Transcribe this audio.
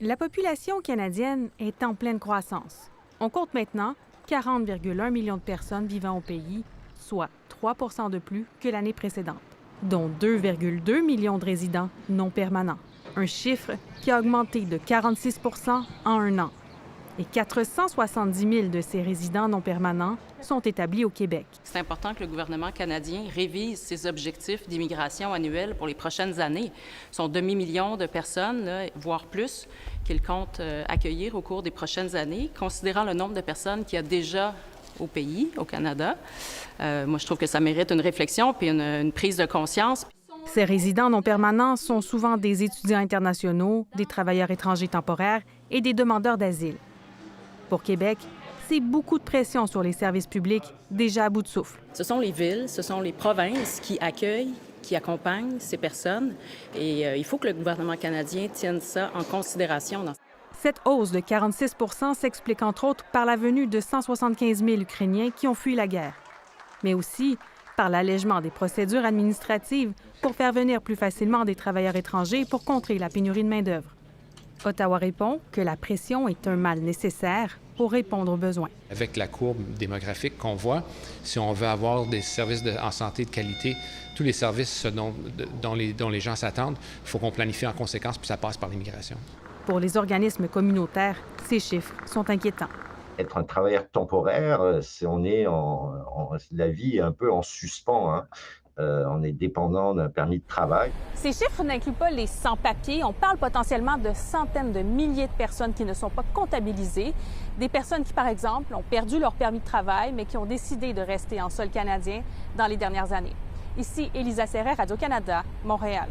La population canadienne est en pleine croissance. On compte maintenant 40,1 millions de personnes vivant au pays, soit 3 % de plus que l'année précédente, dont 2,2 millions de résidents non permanents, un chiffre qui a augmenté de 46 % en un an. Et 470 000 de ces résidents non permanents sont établis au Québec. C'est important que le gouvernement canadien révise ses objectifs d'immigration annuels pour les prochaines années. Son demi-million de personnes, là, voire plus, qu'il compte accueillir au cours des prochaines années, considérant le nombre de personnes qu'il y a déjà au pays, au Canada. Moi, je trouve que ça mérite une réflexion puis une prise de conscience. Ces résidents non permanents sont souvent des étudiants internationaux, des travailleurs étrangers temporaires et des demandeurs d'asile. Pour Québec, c'est beaucoup de pression sur les services publics déjà à bout de souffle. Ce sont les villes, ce sont les provinces qui accueillent, qui accompagnent ces personnes et il faut que le gouvernement canadien tienne ça en considération. Cette hausse de 46 % s'explique entre autres par la venue de 175 000 Ukrainiens qui ont fui la guerre, mais aussi par l'allègement des procédures administratives pour faire venir plus facilement des travailleurs étrangers pour contrer la pénurie de main-d'œuvre. Ottawa répond que la pression est un mal nécessaire pour répondre aux besoins. Avec la courbe démographique qu'on voit, si on veut avoir des services en santé de qualité, tous les services dont les gens s'attendent, il faut qu'on planifie en conséquence, puis ça passe par l'immigration. Pour les organismes communautaires, ces chiffres sont inquiétants. Être un travailleur temporaire, la vie est un peu en suspens, hein. On est dépendant d'un permis de travail. Ces chiffres n'incluent pas les sans-papiers. On parle potentiellement de centaines de milliers de personnes qui ne sont pas comptabilisées. Des personnes qui, par exemple, ont perdu leur permis de travail, mais qui ont décidé de rester en sol canadien dans les dernières années. Ici, Élisa Serret, Radio-Canada, Montréal.